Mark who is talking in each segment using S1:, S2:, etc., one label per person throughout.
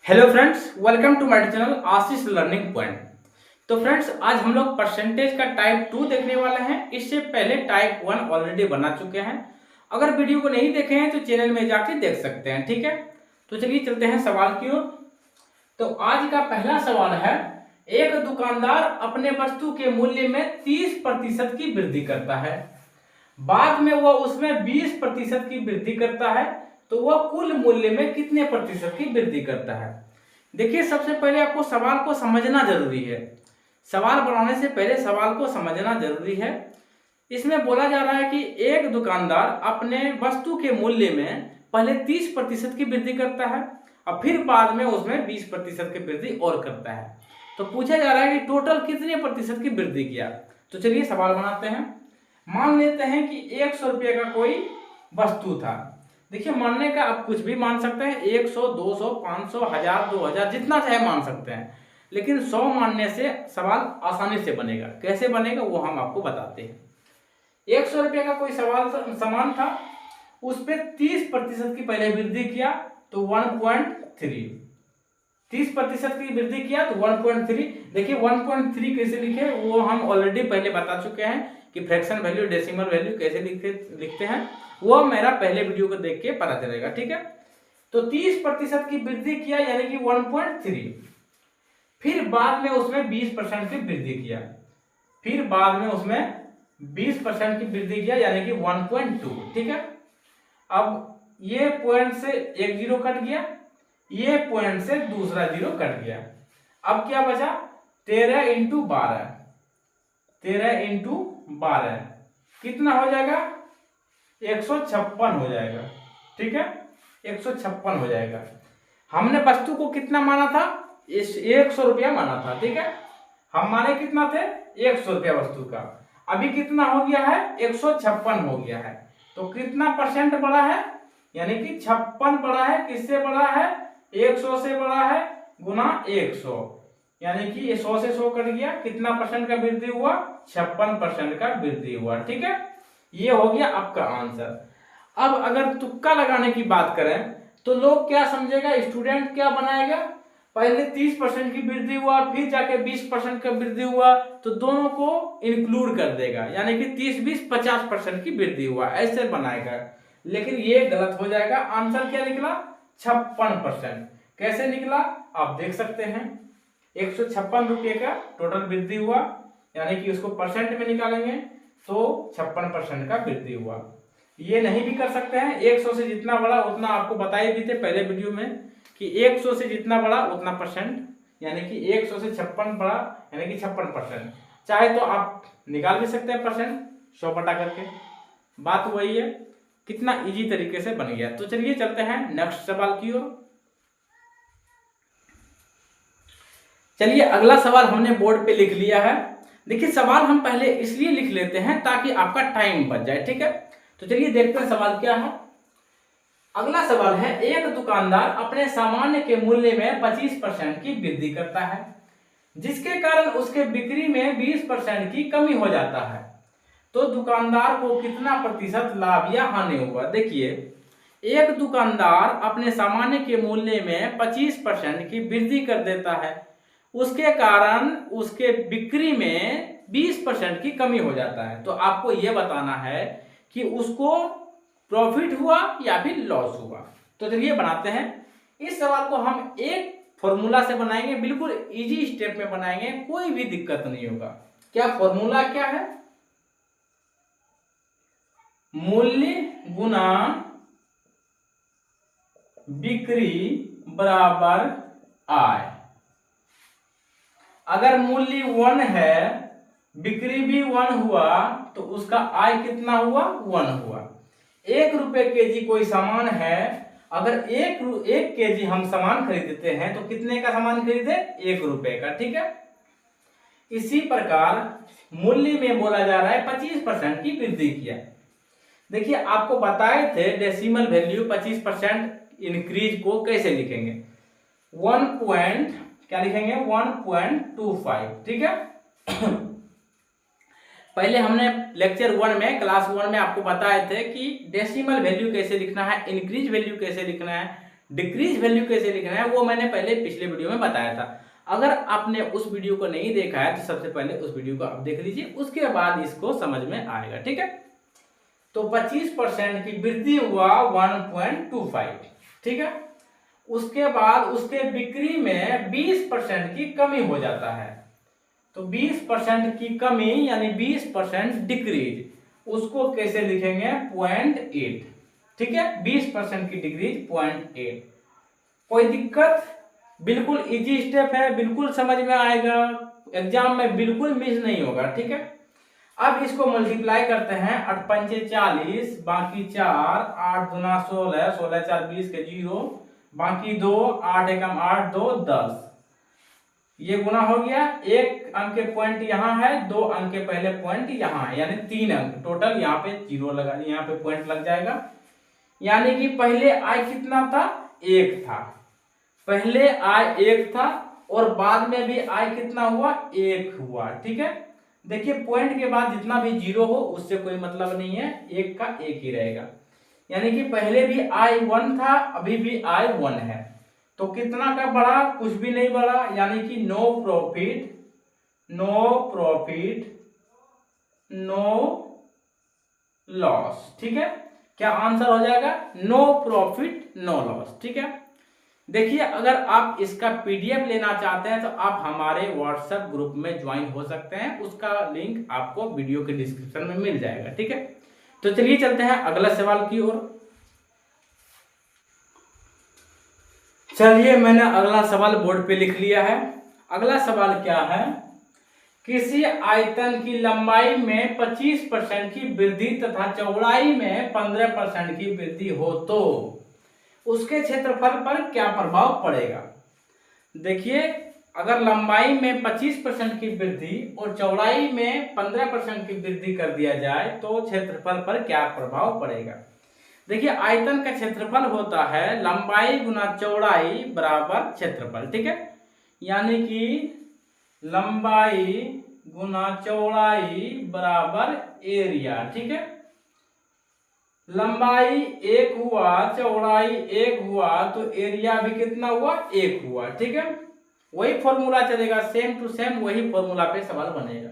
S1: Hello friends, welcome to my channel Ashish learning point. तो friends, आज हम लोग परसेंटेज का टाइप 2 देखने वाले हैं। इससे पहले टाइप 1 ऑलरेडी बना चुके हैं। अगर वीडियो को नहीं देखे हैं तो चैनल में जाके देख सकते हैं, ठीक है। तो चलिए चलते हैं सवाल की ओर। तो आज का पहला सवाल है, एक दुकानदार अपने वस्तु के मूल्य में 30% की वृद्धि करता है, बाद में वह उसमें 20% की वृद्धि करता है, तो वह कुल मूल्य में कितने प्रतिशत की वृद्धि करता है। देखिए, सबसे पहले आपको सवाल को समझना जरूरी है। सवाल बनाने से पहले सवाल को समझना जरूरी है। इसमें बोला जा रहा है कि एक दुकानदार अपने वस्तु के मूल्य में पहले 30% की वृद्धि करता है और फिर बाद में उसमें 20% की वृद्धि और करता है। तो पूछा जा रहा है कि टोटल कितने प्रतिशत की वृद्धि किया। तो चलिए सवाल बनाते हैं। मान लेते हैं कि 100 रुपये का कोई वस्तु था। देखिए, मानने का आप कुछ भी मान सकते हैं, 100, 200, 500, 1000, 2000, जितना चाहे मान सकते हैं, लेकिन 100 मानने से सवाल आसानी से बनेगा। कैसे बनेगा वो हम आपको बताते हैं। 100 रुपये का कोई सामान था, उस पर 30% की पहले वृद्धि किया तो 1.3, 30% की वृद्धि किया तो 1.3। देखिए 1.3 कैसे लिखे वो हम ऑलरेडी पहले बता चुके हैं कि फ्रैक्शन वैल्यू, डेसिमल वैल्यू कैसे लिखते हैं, वो मेरा पहले वीडियो को देख के पता चलेगा, ठीक है। तो 30% की वृद्धि किया यानी कि 1.3, फिर बाद में उसमें 20% की वृद्धि किया, फिर बाद में उसमें 20% की वृद्धि किया यानी कि 1.2, ठीक है। अब ये पॉइंट से एक जीरो कट गया, ये पॉइंट से दूसरा जीरो कट गया। अब क्या बचा? 13 इंटू 12, 13 इंटू 12 कितना हो जाएगा? 156 हो जाएगा, ठीक है। 156 हो जाएगा। हमने वस्तु को कितना माना था? 100 रुपया माना था, ठीक है। हम माने कितना थे? 100 रुपया वस्तु का। अभी कितना हो गया है? 156 हो गया है। तो कितना परसेंट बढ़ा है? यानी कि 56 बढ़ा है। किससे बढ़ा है? 100 से बढ़ा है, गुना 100, यानी कि 100 से 100 कट गया। कितना परसेंट का वृद्धि हुआ? 56% का वृद्धि हुआ, ठीक है। ये हो गया आपका आंसर। अब अगर तुक्का लगाने की बात करें तो लोग क्या समझेगा, स्टूडेंट क्या बनाएगा? पहले 30% की वृद्धि हुआ, फिर जाके 20% का वृद्धि हुआ, तो दोनों को इंक्लूड कर देगा, यानी कि 30, 20, 50% की वृद्धि हुआ, ऐसे बनाएगा। लेकिन ये गलत हो जाएगा। आंसर क्या निकला? 56%। कैसे निकला आप देख सकते हैं। 156 रुपये का टोटल वृद्धि हुआ, यानी कि उसको परसेंट में निकालेंगे तो 56% का वृद्धि हुआ। ये नहीं भी कर सकते हैं, 100 से जितना बड़ा उतना, आपको बताए भी थे पहले वीडियो में कि 100 से जितना बड़ा उतना परसेंट, यानी कि 100 से 56 बड़ा यानी कि 56%। चाहे तो आप निकाल भी सकते हैं परसेंट 100 बटा करके। बात वही है, कितना इजी तरीके से बन गया। तो चलिए चलते हैं नेक्स्ट सवाल की ओर। चलिए, अगला सवाल हमने बोर्ड पे लिख लिया है। देखिए, सवाल हम पहले इसलिए लिख लेते हैं ताकि आपका टाइम बच जाए, ठीक है। तो चलिए देखते हैं सवाल क्या है। अगला सवाल है, एक दुकानदार अपने सामान के मूल्य में 25% की वृद्धि करता है, जिसके कारण उसके बिक्री में 20% की कमी हो जाता है, तो दुकानदार को कितना प्रतिशत लाभ या हानि हुआ। देखिए, एक दुकानदार अपने सामान के मूल्य में 25% की वृद्धि कर देता है, उसके कारण उसके बिक्री में 20% की कमी हो जाता है। तो आपको यह बताना है कि उसको प्रॉफिट हुआ या फिर लॉस हुआ। तो चलिए बनाते हैं। इस सवाल को हम एक फॉर्मूला से बनाएंगे, बिल्कुल इजी स्टेप में बनाएंगे, कोई भी दिक्कत नहीं होगा। क्या फॉर्मूला क्या है? मूल्य गुना बिक्री बराबर आय। अगर मूल्य 1 है, बिक्री भी 1 हुआ, तो उसका आय कितना हुआ? 1 हुआ। 1 रुपए केजी कोई सामान है, अगर 1 केजी हम सामान खरीदते हैं तो कितने का सामान खरीदे? 1 रुपए का, ठीक है। इसी प्रकार मूल्य में बोला जा रहा है 25% की वृद्धि किया। देखिए, आपको बताए थे डेसिमल वैल्यू 25% इंक्रीज को कैसे लिखेंगे। क्या लिखेंगे? 1.25, ठीक है। पहले हमने लेक्चर 1 में, क्लास 1 में आपको बताए थे कि डेसिमल वैल्यू कैसे लिखना है, इंक्रीज वैल्यू कैसे लिखना है, डिक्रीज वैल्यू कैसे लिखना है वो मैंने पहले पिछले वीडियो में बताया था। अगर आपने उस वीडियो को नहीं देखा है तो सबसे पहले उस वीडियो को आप देख लीजिए, उसके बाद इसको समझ में आएगा। ठीक है, तो 25% की वृद्धि हुआ 1.25। ठीक है, उसके बाद उसके बिक्री में 20% की कमी हो जाता है, तो 20% की कमी यानी 20% डिक्रीज, उसको कैसे लिखेंगे 0.8। ठीक है, 20% की डिक्रीज 0.8। कोई दिक्कत? बिल्कुल इजी स्टेप है, बिल्कुल समझ में आएगा, एग्जाम में बिल्कुल मिस नहीं होगा। ठीक है, अब इसको मल्टीप्लाई करते हैं, 8 पंचे 40, बाकी 4, 8 दूना 16, 16 4 20 के 0, बाकी 2, 8 एकम 8, 2 10, ये गुना हो गया। एक अंक के पॉइंट यहाँ है, 2 अंक के पहले पॉइंट यहाँ है, यानी 3 अंक टोटल, यहाँ पे 0 लगा, यहाँ पे पॉइंट लग जाएगा। यानी कि पहले आई कितना था 1 था, पहले आई 1 था और बाद में भी आई कितना हुआ 1 हुआ। ठीक है, देखिए पॉइंट के बाद जितना भी 0 हो उससे कोई मतलब नहीं है, 1 का 1 ही रहेगा। यानी कि पहले भी आई 1 था, अभी भी आई 1 है, तो कितना का बढ़ा? कुछ भी नहीं बढ़ा, यानी कि no profit, no profit no loss. ठीक है, क्या आंसर हो जाएगा? No profit no loss. ठीक है, देखिए अगर आप इसका पीडीएफ लेना चाहते हैं तो आप हमारे व्हाट्सएप ग्रुप में ज्वाइन हो सकते हैं, उसका लिंक आपको वीडियो के डिस्क्रिप्शन में मिल जाएगा। ठीक है, तो चलिए चलते हैं अगला सवाल की ओर। चलिए मैंने अगला सवाल बोर्ड पे लिख लिया है। अगला सवाल क्या है? किसी आयतन की लंबाई में 25% की वृद्धि तथा चौड़ाई में 15% की वृद्धि हो तो उसके क्षेत्रफल पर क्या प्रभाव पड़ेगा? देखिए अगर लंबाई में 25% की वृद्धि और चौड़ाई में 15% की वृद्धि कर दिया जाए तो क्षेत्रफल पर क्या प्रभाव पड़ेगा? देखिए आयतन का क्षेत्रफल होता है लंबाई गुना चौड़ाई बराबर क्षेत्रफल। ठीक है, यानी कि लंबाई गुना चौड़ाई बराबर एरिया। ठीक है, लंबाई 1 हुआ, चौड़ाई 1 हुआ, तो एरिया भी कितना हुआ 1 हुआ। ठीक है, वही फॉर्मूला चलेगा, सेम टू सेम वही फॉर्मूला पे सवाल बनेगा।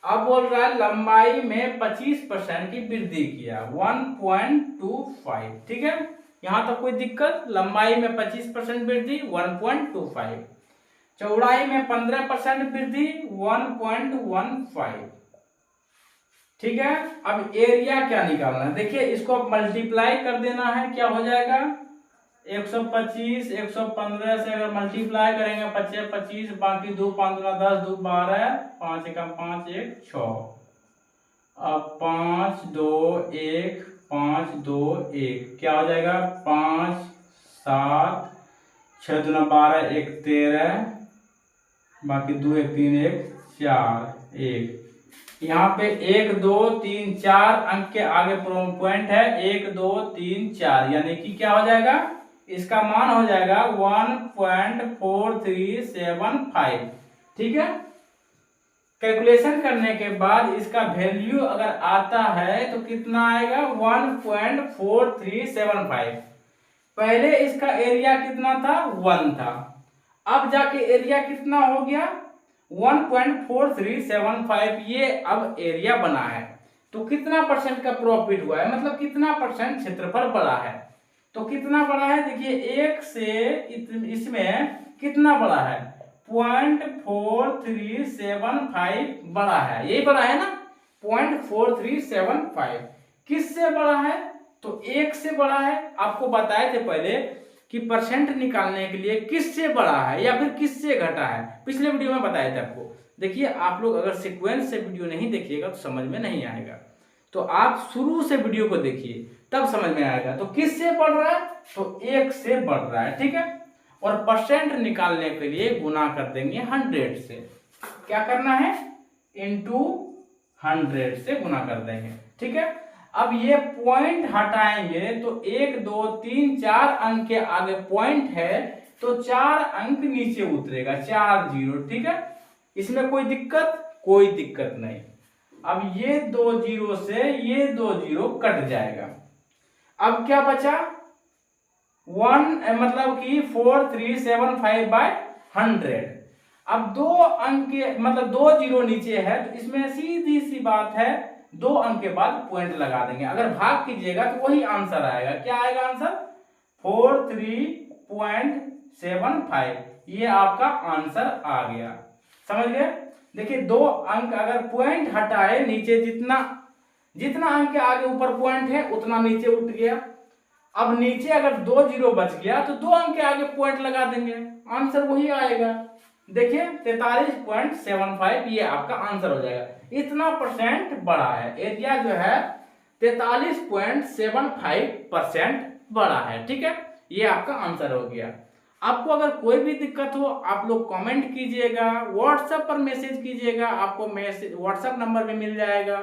S1: अब बोल रहा है लंबाई में 25% की वृद्धि किया 1.25। ठीक है, यहां तक कोई दिक्कत? लंबाई में 25% वृद्धि 1.25, चौड़ाई में 15% वृद्धि 1.15। ठीक है, अब एरिया क्या निकालना है? देखिए इसको मल्टीप्लाई कर देना है, क्या हो जाएगा 125, 115 से अगर मल्टीप्लाई करेंगे 25 25, बाकी 2 5 दूना 10, 2 12, 5 एकम 5 1 6, अब 5 2 1 5 2 1, क्या हो जाएगा 5 7, 6 दूना 12 1 13, बाकी 2 1 3 1 4 1। यहाँ पे 1 2 3 4 अंक के आगे पॉइंट है, 1 2 3 4, यानी कि क्या हो जाएगा? इसका मान हो जाएगा 1.4375। ठीक है, कैलकुलेशन करने के बाद इसका वैल्यू अगर आता है तो कितना आएगा 1.4375। पहले इसका एरिया कितना था 1 था, अब जाके एरिया कितना हो गया 1.4375, ये अब एरिया बना है। तो कितना परसेंट का प्रॉफिट हुआ है, मतलब कितना परसेंट क्षेत्रफल बढ़ा है? तो कितना बड़ा है? देखिए 1 से इसमें कितना बड़ा है 0.4375 बड़ा है, यही बड़ा है ना 0.4375। किससे बड़ा है? तो 1 से बड़ा है। आपको बताए थे पहले कि परसेंट निकालने के लिए किससे बड़ा है या फिर किससे घटा है, पिछले वीडियो में बताए थे आपको। देखिए आप लोग अगर सीक्वेंस से वीडियो नहीं देखिएगा तो समझ में नहीं आएगा, तो आप शुरू से वीडियो को देखिए तब समझ में आएगा। तो किससे बढ़ रहा है? तो 1 से बढ़ रहा है। ठीक है, और परसेंट निकालने के लिए गुना कर देंगे 100 से। क्या करना है? इनटू 100 से गुना कर देंगे। ठीक है, अब ये पॉइंट हटाएंगे तो 1 2 3 4 अंक के आगे पॉइंट है तो 4 अंक नीचे उतरेगा, 4 0। ठीक है, इसमें कोई दिक्कत? कोई दिक्कत नहीं। अब ये 2 0 से ये 2 0 कट जाएगा। अब क्या बचा? मतलब कि 4375/100। अब दो अंक मतलब 2 जीरो नीचे है तो इसमें सीधी सी बात है 2 अंक के बाद पॉइंट लगा देंगे। अगर भाग कीजिएगा तो वही आंसर आएगा। क्या आएगा आंसर? 43.75। ये आपका आंसर आ गया। समझ गए? देखिए 2 अंक अगर पॉइंट हटाए नीचे, जितना अंक के आगे ऊपर पॉइंट है उतना नीचे उठ गया। अब नीचे अगर 2 जीरो बच गया तो 2 अंक के आगे पॉइंट लगा देंगे, आंसर वही आएगा। देखिए 43.75 ये आपका आंसर हो जाएगा। इतना परसेंट बड़ा है, एरिया जो है 43.75% बड़ा है। ठीक है, ये आपका आंसर हो गया। आपको अगर कोई भी दिक्कत हो आप लोग कमेंट कीजिएगा, व्हाट्सएप पर मैसेज कीजिएगा, आपको मैसेज व्हाट्सएप नंबर भी मिल जाएगा।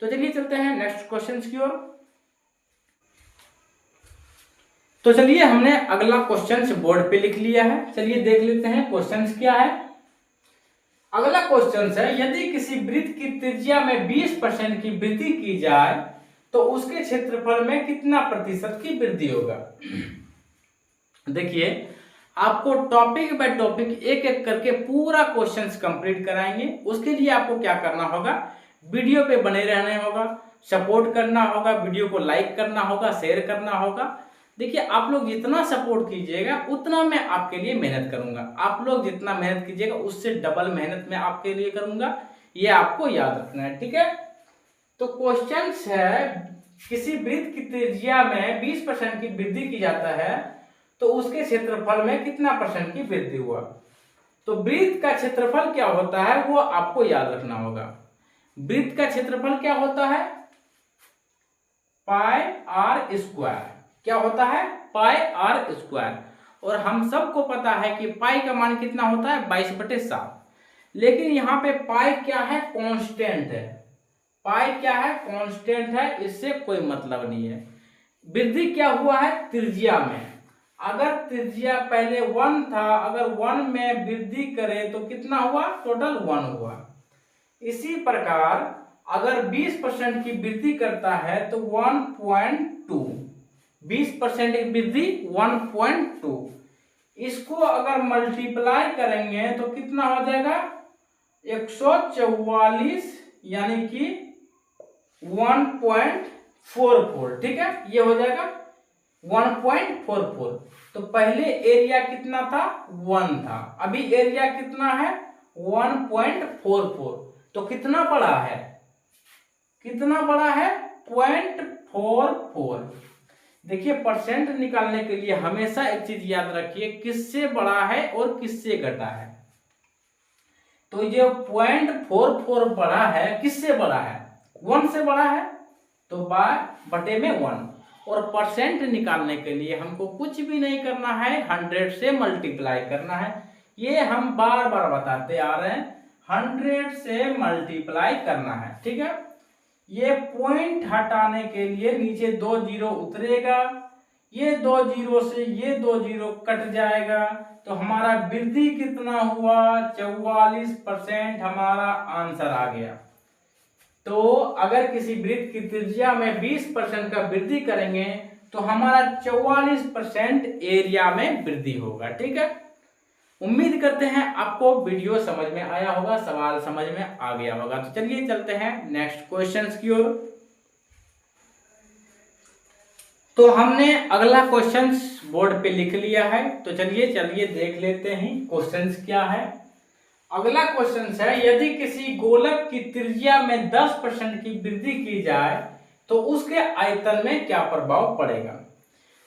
S1: तो चलिए चलते हैं नेक्स्ट क्वेश्चन की ओर। तो चलिए हमने अगला क्वेश्चन बोर्ड पे लिख लिया है, चलिए देख लेते हैं क्वेश्चन क्या है। अगला क्वेश्चन है, यदि किसी वृत्त की त्रिज्या में 20% की वृद्धि की जाए तो उसके क्षेत्रफल में कितना प्रतिशत की वृद्धि होगा। देखिए आपको टॉपिक बाय टॉपिक एक एक करके पूरा क्वेश्चंस कंप्लीट कराएंगे। उसके लिए आपको क्या करना होगा, वीडियो पे बने रहना होगा, सपोर्ट करना होगा, वीडियो को लाइक करना होगा, शेयर करना होगा। देखिए आप लोग जितना सपोर्ट कीजिएगा उतना मैं आपके लिए मेहनत करूंगा। आप लोग जितना मेहनत कीजिएगा उससे डबल मेहनत मैं आपके लिए करूंगा, ये आपको याद रखना है। ठीक है, तो क्वेश्चन है, किसी वृत्त की त्रिज्या में 20% की वृद्धि की जाता है तो उसके क्षेत्रफल में कितना परसेंट की वृद्धि हुआ। तो वृत्त का क्षेत्रफल क्या होता है वो आपको याद रखना होगा। वृत्त का क्षेत्रफल क्या होता है? पाई आर स्क्वायर। क्या होता है? पाई आर स्क्वायर। और हम सबको पता है कि पाई का मान कितना होता है? 22/7। लेकिन यहाँ पे पाई क्या है? कांस्टेंट है। पाई क्या है? कांस्टेंट है, इससे कोई मतलब नहीं है। वृद्धि क्या हुआ है? त्रिज्या में। अगर त्रिज्या पहले 1 था, अगर 1 में वृद्धि करें तो कितना हुआ? टोटल 1 हुआ। इसी प्रकार अगर 20% की वृद्धि करता है तो 1.2, 20% की वृद्धि 1.2। इसको अगर मल्टीप्लाई करेंगे तो कितना हो जाएगा? 144, यानी कि 1.44। ठीक है, ये हो जाएगा 1.44। तो पहले एरिया कितना था? 1 था, अभी एरिया कितना है? 1.44। तो कितना बड़ा है? कितना बड़ा है? 0.44। देखिए परसेंट निकालने के लिए हमेशा एक चीज याद रखिए, किससे बड़ा है और किससे घटा है। तो ये 0.44 बड़ा है, किससे बड़ा है? 1 से बड़ा है, तो बटे में 1। और परसेंट निकालने के लिए हमको कुछ भी नहीं करना है, 100 से मल्टीप्लाई करना है। ये हम बार बार बताते आ रहे हैं, 100 से मल्टीप्लाई करना है। ठीक है, ये पॉइंट हटाने के लिए नीचे 2 जीरो उतरेगा, ये 2 जीरो से ये 2 जीरो कट जाएगा, तो हमारा वृद्धि कितना हुआ? 44% हमारा आंसर आ गया। तो अगर किसी वृत्त की त्रिज्या में 20% का वृद्धि करेंगे तो हमारा 44% एरिया में वृद्धि होगा। ठीक है, उम्मीद करते हैं आपको वीडियो समझ में आया होगा, सवाल समझ में आ गया होगा। तो चलिए चलते हैं नेक्स्ट क्वेश्चंस की ओर। तो हमने अगला क्वेश्चंस बोर्ड पे लिख लिया है, तो चलिए देख लेते हैं क्वेश्चंस क्या है। अगला क्वेश्चन है, यदि किसी गोलक की त्रिज्या में 10% की वृद्धि की जाए तो उसके आयतन में क्या प्रभाव पड़ेगा।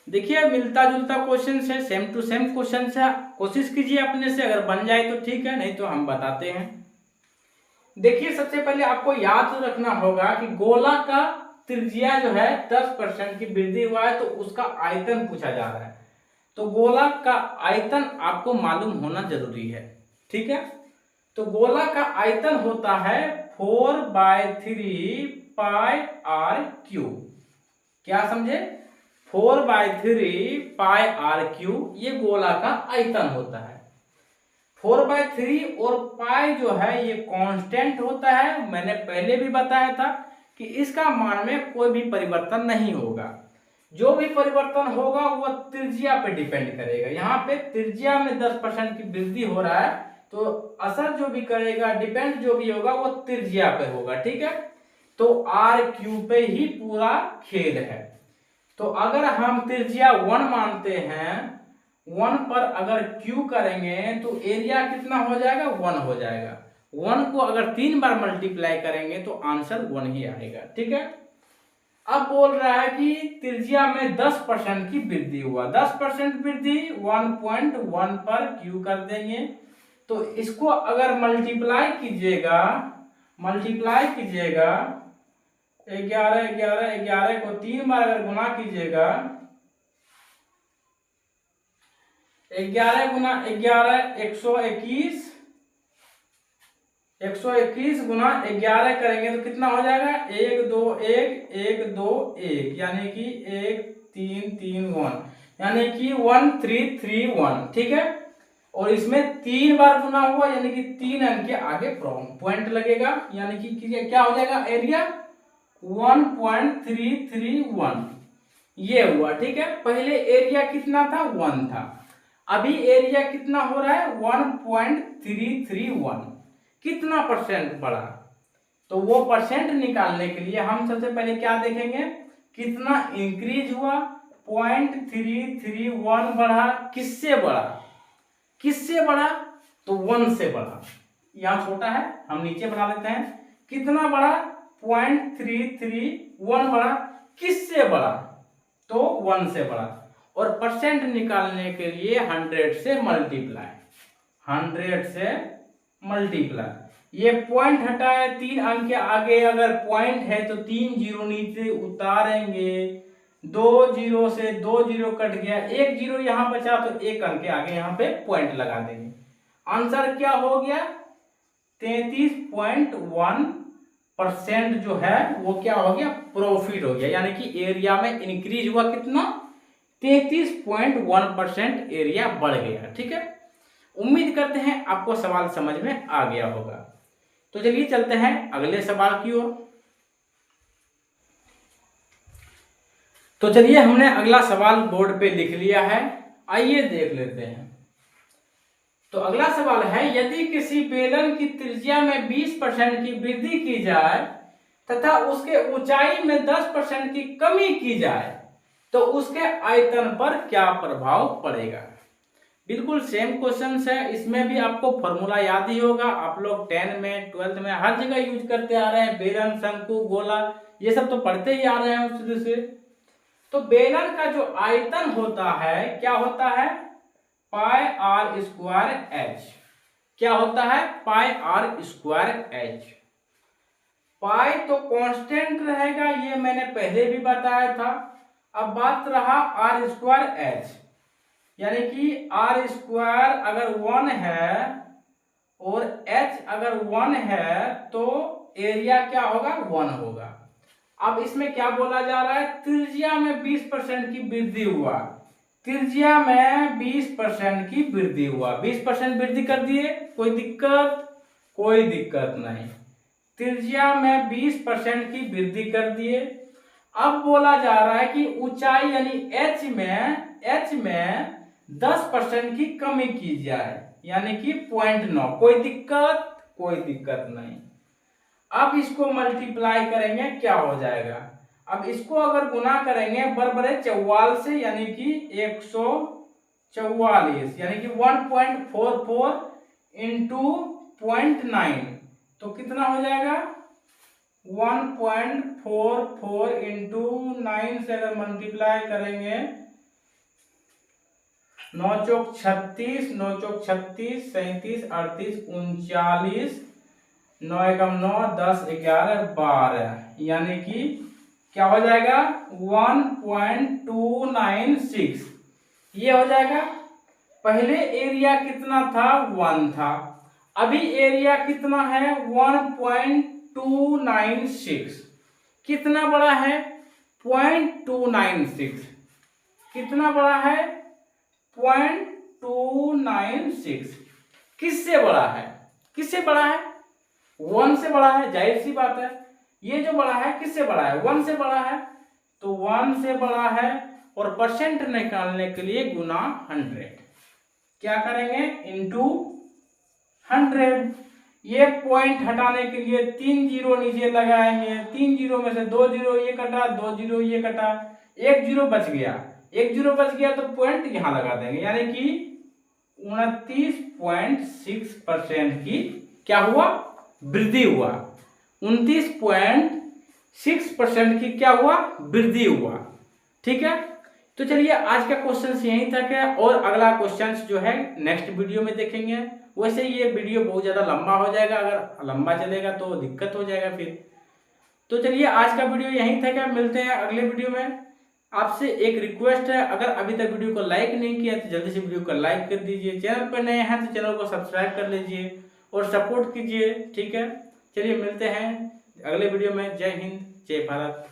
S1: देखिए मिलता जुलता क्वेश्चन है, सेम टू सेम क्वेश्चन है। कोशिश कीजिए अपने से, अगर बन जाए तो ठीक है, नहीं तो हम बताते हैं। देखिए सबसे पहले आपको याद रखना होगा कि गोला का त्रिज्या जो है 10% की वृद्धि हुआ है तो उसका आयतन पूछा जा रहा है। तो गोला का आयतन आपको मालूम होना जरूरी है। ठीक है, तो गोला का आयतन होता है 4/3 पाई आर क्यूब। क्या समझे? 4/3 पाई आर क्यूब ये गोला का आयतन होता है। 4/3 और पाई जो है ये कांस्टेंट होता है। मैंने पहले भी बताया था कि इसका मान में कोई भी परिवर्तन नहीं होगा। जो भी परिवर्तन होगा वो त्रिज्या पे डिपेंड करेगा। यहाँ पे त्रिज्या में 10% की वृद्धि हो रहा है, तो असर जो भी करेगा, डिपेंड जो भी होगा वो त्रिज्या पे होगा। ठीक है, तो आर क्यू पे ही पूरा खेल है। तो अगर हम त्रिज्या 1 मानते हैं, 1 पर अगर क्यू करेंगे तो एरिया कितना हो जाएगा, 1 हो जाएगा। 1 को अगर 3 बार मल्टीप्लाई करेंगे तो आंसर 1 ही आएगा। ठीक है, अब बोल रहा है कि त्रिज्या में 10% की वृद्धि हुआ। 10% वृद्धि 1.1 पर क्यू कर देंगे, तो इसको अगर मल्टीप्लाई कीजिएगा 11 11 11 को 3 बार अगर गुना कीजिएगा, 11 गुना 11 121, 121 गुना 11 करेंगे तो कितना हो जाएगा, 1 2 1 1 2 1, यानी कि 1 3 3 1, यानी कि 1 3 3 1। ठीक है, और इसमें 3 बार गुना हुआ, यानी कि 3 अंक के आगे पॉइंट लगेगा, यानी कि क्या हो जाएगा, एरिया 1.331 ये हुआ। ठीक है, पहले एरिया कितना था, 1 था, अभी एरिया कितना हो रहा है, 1.331। कितना परसेंट बढ़ा, तो वो परसेंट निकालने के लिए हम सबसे पहले क्या देखेंगे, कितना इंक्रीज हुआ। 0.331 बढ़ा, किससे बढ़ा, तो 1 से बढ़ा। यहाँ छोटा है, हम नीचे बना लेते हैं। कितना बढ़ा, 0.331 बढ़ा, किससे बढ़ा, तो 1 से बढ़ा। और परसेंट निकालने के लिए 100 से मल्टीप्लाई। ये पॉइंट हटाए, 3 अंक के आगे अगर पॉइंट है तो 3 जीरो नीचे उतारेंगे, 2 जीरो से 2 जीरो कट गया, 1 जीरो यहाँ बचा तो 1 अंक के आगे यहाँ पे पॉइंट लगा देंगे। आंसर क्या हो गया, 33.1% जो है वो क्या हो गया, प्रॉफिट हो गया, यानी कि एरिया में इंक्रीज हुआ कितना, 33.1% एरिया बढ़ गया। ठीक है, उम्मीद करते हैं आपको सवाल समझ में आ गया होगा। तो चलिए चलते हैं अगले सवाल की ओर। तो चलिए, हमने अगला सवाल बोर्ड पे लिख लिया है, आइए देख लेते हैं। तो अगला सवाल है, यदि किसी बेलन की त्रिज्या में 20% की वृद्धि की जाए तथा उसके ऊंचाई में 10% की कमी की जाए तो उसके आयतन पर क्या प्रभाव पड़ेगा। बिल्कुल सेम क्वेश्चन है, इसमें भी आपको फॉर्मूला याद ही होगा, आप लोग 10 में 12th में हर जगह यूज करते आ रहे हैं। बेलन, शंकु, गोला, ये सब तो पढ़ते ही आ रहे हैं शुरू से। तो बेलन का जो आयतन होता है, क्या होता है, पाई आर स्क्वायर एच। क्या होता है, पाई आर स्क्वायर एच। पाई तो कांस्टेंट रहेगा, ये मैंने पहले भी बताया था। अब बात रहा आर स्क्वायर एच, यानी कि आर स्क्वायर अगर 1 है और एच अगर 1 है तो एरिया क्या होगा, 1 होगा। अब इसमें क्या बोला जा रहा है, त्रिज्या में 20% की वृद्धि हुआ। त्रिज्या में 20% की वृद्धि हुआ, 20% वृद्धि कर दिए, कोई दिक्कत नहीं। त्रिज्या में 20% की वृद्धि कर दिए। अब बोला जा रहा है कि ऊंचाई यानी एच में 10% की कमी की जाए, यानी कि 0.9। कोई दिक्कत नहीं। अब इसको मल्टीप्लाई करेंगे, क्या हो जाएगा, अब इसको अगर गुना करेंगे बराबर 44 से, यानी कि 144, यानी कि 1.44 इंटू 0.9, तो कितना हो जाएगा, 1.44 इंटू 9 से अगर मल्टीप्लाई करेंगे, 9 चौक 36, 9 चौक 36, 37, 38, 39, 9 एकम 9, 10 11 12, यानी कि क्या हो जाएगा, 1.296 ये हो जाएगा। पहले एरिया कितना था, 1 था, अभी एरिया कितना है, 1.296। कितना बड़ा है, 0.296। कितना बड़ा है, 0.296। किससे बड़ा है, 1 से बड़ा है, जाहिर सी बात है। ये जो बड़ा है किससे बड़ा है, 1 से बड़ा है। तो 1 से बड़ा है, और परसेंट निकालने के लिए गुना 100, क्या करेंगे इंटू 100। ये पॉइंट हटाने के लिए 3 जीरो नीचे लगाएंगे, 3 जीरो में से 2 जीरो ये कटा, 2 जीरो ये कटा, 1 जीरो बच गया, 1 जीरो बच गया तो पॉइंट यहां लगा देंगे, यानी कि 29.6% की क्या हुआ, वृद्धि हुआ। 29.6% की क्या हुआ, वृद्धि हुआ। ठीक है, तो चलिए आज का क्वेश्चन यहीं तक है, और अगला क्वेश्चन जो है नेक्स्ट वीडियो में देखेंगे। वैसे ये वीडियो बहुत ज़्यादा लंबा हो जाएगा, अगर लंबा चलेगा तो दिक्कत हो जाएगा फिर। तो चलिए आज का वीडियो यहीं तक है, मिलते हैं अगले वीडियो में। आपसे एक रिक्वेस्ट है, अगर अभी तक वीडियो को लाइक नहीं किया तो जल्दी से वीडियो को लाइक कर दीजिए, चैनल पर नए हैं तो चैनल को सब्सक्राइब कर लीजिए और सपोर्ट कीजिए। ठीक है, चलिए मिलते हैं अगले वीडियो में। जय हिंद, जय भारत।